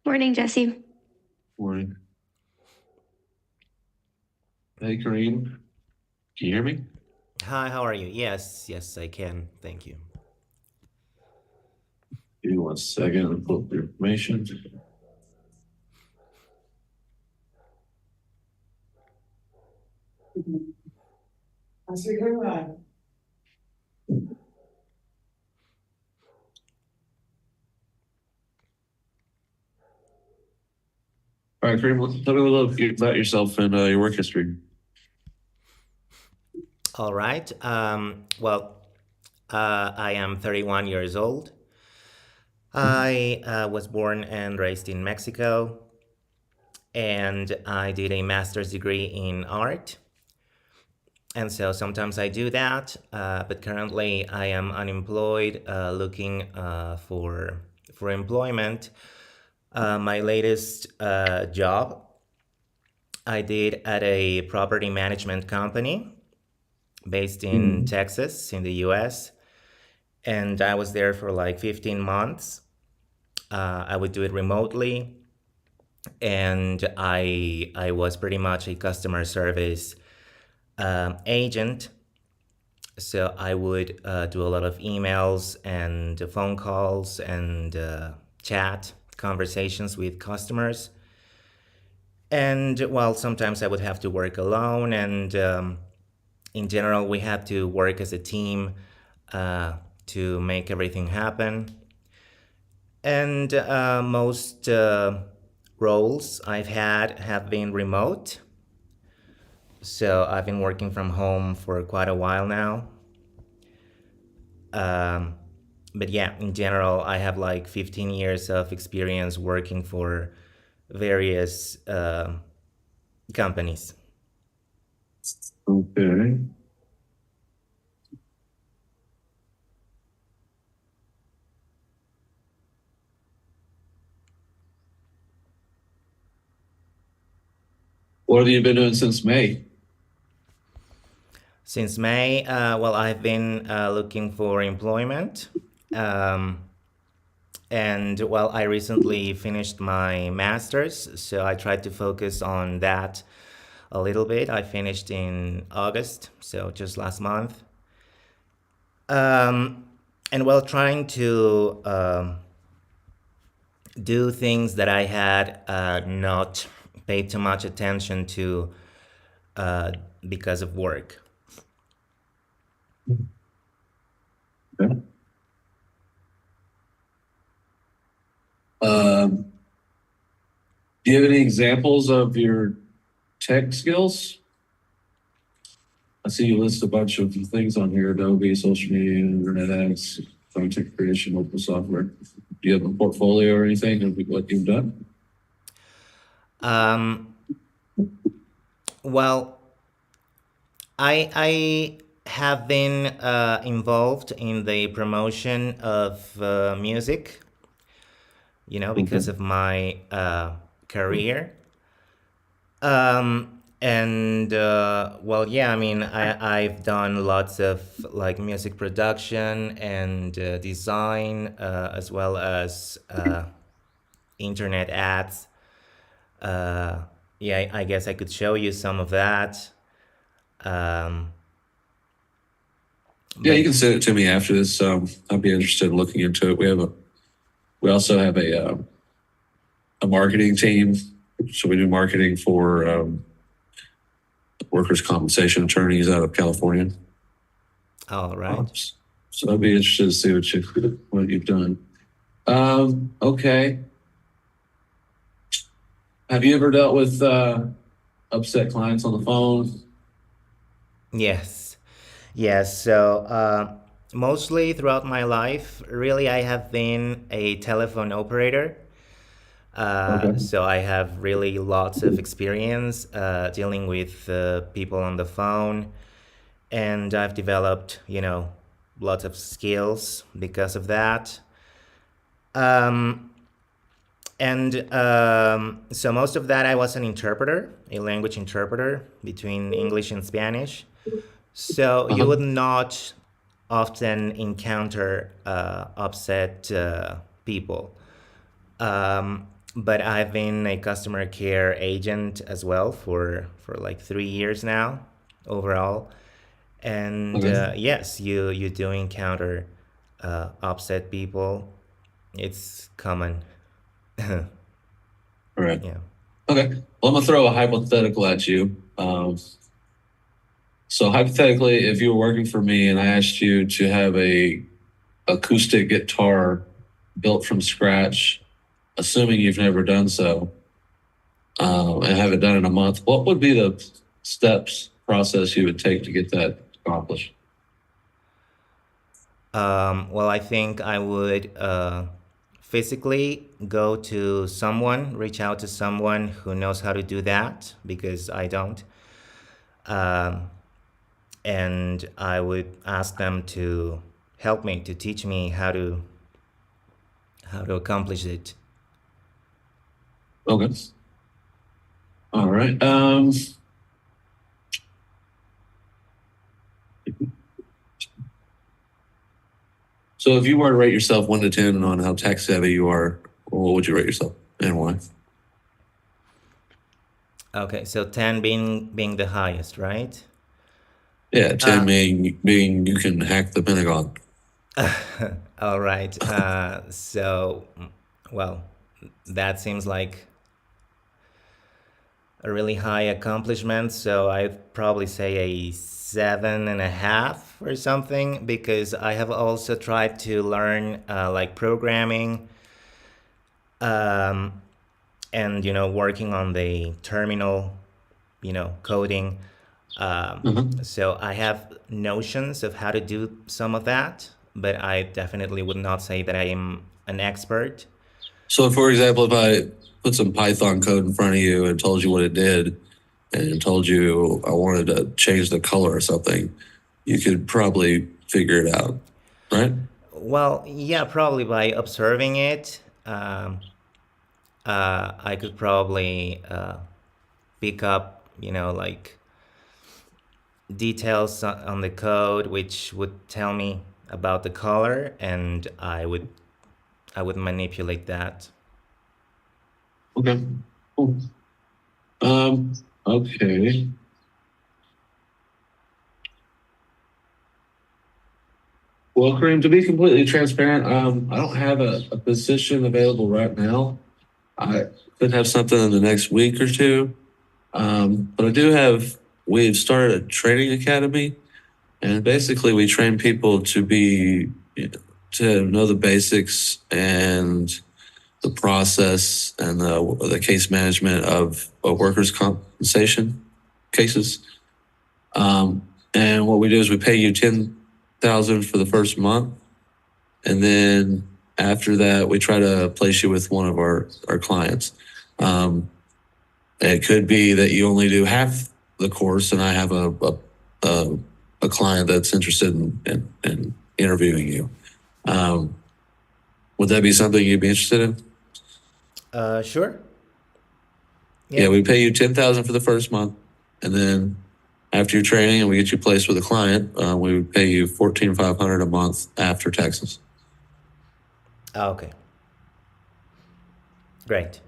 Morning, Jesse. Morning. Hey, Kareem. Can you hear me? Hi, how are you? Yes, I can. Thank you. Give me 1 second and pull up the information. All right, Kareem, tell me a little bit about yourself and your work history. All right. I am 31 years old. I was born and raised in Mexico, and I did a master's degree in art. And so sometimes I do that, but currently I am unemployed, looking for employment. My latest job I did at a property management company based in Texas, in the US. And I was there for like 15 months. I would do it remotely. And I was pretty much a customer service agent. So I would do a lot of emails and phone calls and chat conversations with customers. And well, sometimes I would have to work alone, and in general, we had to work as a team to make everything happen. And most roles I've had have been remote. So I've been working from home for quite a while now. But yeah, in general, I have like 15 years of experience working for various companies. Okay. What have you been doing since May? Since May, well, I've been looking for employment. And well, I recently finished my master's, so I tried to focus on that a little bit. I finished in August, so just last month. And well, trying to do things that I had not paid too much attention to because of work. Okay. Um, do you have any examples of your tech skills? I see you list a bunch of things on here: Adobe, social media, internet ads, content creation, open software. Do you have a portfolio or anything of what you've done? Um, well, I have been involved in the promotion of music, Okay. because of my career. And well, yeah, I mean, I've done lots of like music production and design, as well as internet ads. Uh, yeah, I guess I could show you some of that. Um, Yeah, you but can send it to me after this. I'd be interested in looking into it. We also have a marketing team, so we do marketing for workers' compensation attorneys out of California. all Um, right. so I'd be interested to see what you've done. Okay. Have you ever dealt with upset clients on the phone? Yes. Yes. So mostly throughout my life, really, I have been a telephone operator. Okay. So I have really lots of experience dealing with people on the phone, and I've developed, lots of skills because of that. Um, and so most of that, I was an interpreter, a language interpreter between English and Spanish. So you Uh-huh. would not often encounter upset people. But I've been a customer care agent as well for like 3 years now, overall. And Okay. yes, you do encounter upset people. It's common. All right. Yeah. Okay. Well, I'm gonna throw a hypothetical at you. So hypothetically, if you were working for me and I asked you to have a acoustic guitar built from scratch, assuming you've never done so, and have it done in a month, what would be the steps process you would take to get that accomplished? Well, I think I would physically go to someone, reach out to someone who knows how to do that because I don't. Um, and I would ask them to help me, to teach me how to accomplish it. Okay. All right. So if you were to rate yourself 1 to 10 on how tech savvy you are, what would you rate yourself and why? Okay, so 10 being the highest, right? Yeah, 10 Uh, being you can hack the Pentagon. all right. Well, that seems like a really high accomplishment. So I'd probably say a 7.5 or something because I have also tried to learn like programming, um, and working on the terminal, coding. Um, Uh-huh. so I have notions of how to do some of that, but I definitely would not say that I am an expert. So, for example, if I put some Python code in front of you and told you what it did and told you I wanted to change the color or something, you could probably figure it out, right? Well, yeah, probably by observing it, I could probably pick up, like details on the code, which would tell me about the color, and I would manipulate that. Okay. Cool. Um, okay. Well, Kareem, to be completely transparent, I don't have a position available right now. I could have something in the next week or two. But I do have, we've started a training academy, and basically we train people to be, to know the basics and the process and the case management of workers' compensation cases. And what we do is we pay you $10,000 for the first month, and then after that, we try to place you with one of our clients. It could be that you only do half the course, and I have a client that's interested in interviewing you. Would that be something you'd be interested in? Sure. Yeah, we pay you $10,000 for the first month, and then after your training and we get you placed with a client, we would pay you $14,500 a month after taxes. Okay. Great.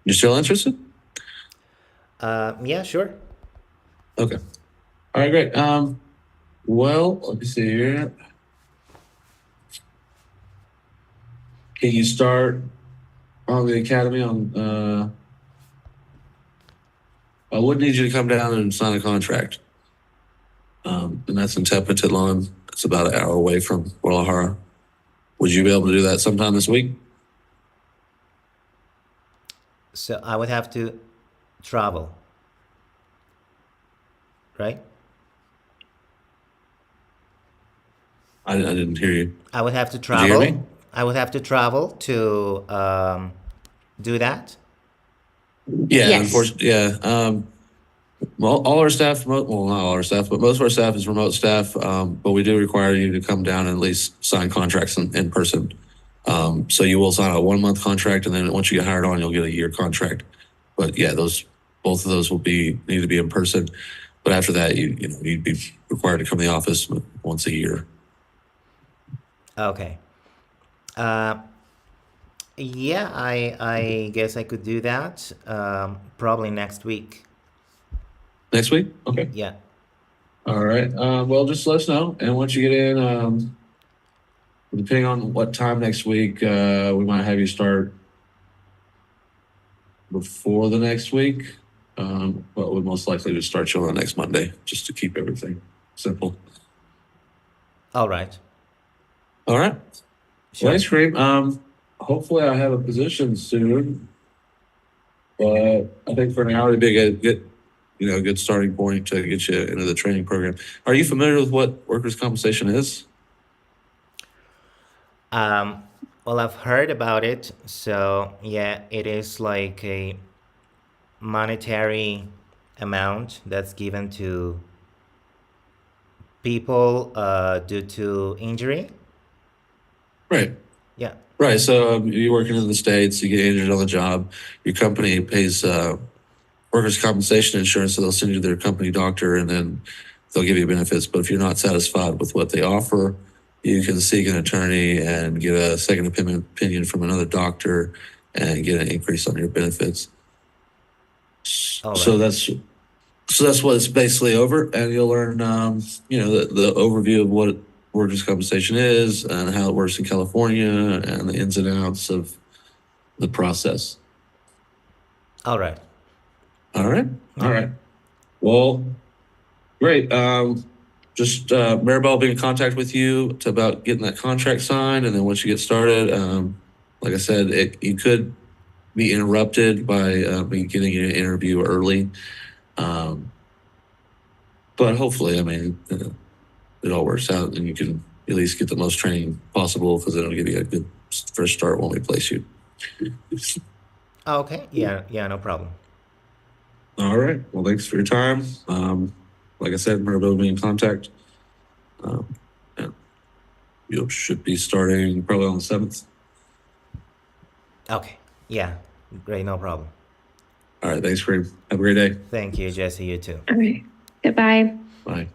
You still interested? Yeah, sure. Okay. All right, great. Well, let me see here. Can you start on the academy on? I would need you to come down and sign a contract. And that's in Tepatitlán. It's about an hour away from Guadalajara. Would you be able to do that sometime this week? So I would have to travel, right? I didn't hear you. I would have to Did you hear me? travel. I would have to travel to do that. Yeah, Yes. unfortunately, yeah. Well, all our staff, well, not all our staff, but most of our staff is remote staff. But we do require you to come down and at least sign contracts in person. So you will sign a 1-month contract, and then once you get hired on, you'll get a year contract. But yeah, both of those need to be in person. But after that, you'd be required to come to the office once a year. Okay. Yeah, I guess I could do that. Probably next week. Next week? Okay. Yeah. All right. Well, just let us know. And once you get in, depending on what time next week, we might have you start before the next week. But we'll most likely just start you on the next Monday, just to keep everything simple. All right. All right. Sure. Well, thanks, Kareem. Hopefully I have a position soon. But I think for now it'd be a good starting point to get you into the training program. Are you familiar with what workers' compensation is? Well, I've heard about it. So yeah, it is like a monetary amount that's given to people due to injury. Right. Yeah. Right. So you're working in the States, you get injured on the job, your company pays workers' compensation insurance, so they'll send you to their company doctor and then they'll give you benefits. But if you're not satisfied with what they offer, you can seek an attorney and get a second opinion from another doctor and get an increase on your benefits. All So right. that's what it's basically over, and you'll learn the overview of what workers' compensation is and how it works in California and the ins and outs of the process. All right. All right. All right. Well, great. Just Maribel will be in contact with you about getting that contract signed, and then once you get started, like I said, you could be interrupted by me getting you an interview early. But hopefully, I mean, it all works out and you can at least get the most training possible, because it'll give you a good first start when we place you. Okay. Yeah. Yeah. No problem. All right. Well, thanks for your time. Like I said, Maribel will be in contact. And you should be starting probably on the 7th. Okay. Yeah. Great. No problem. All right. Thanks, Kareem. Have a great day. Thank you, Jesse. You too. All right. Goodbye. Bye.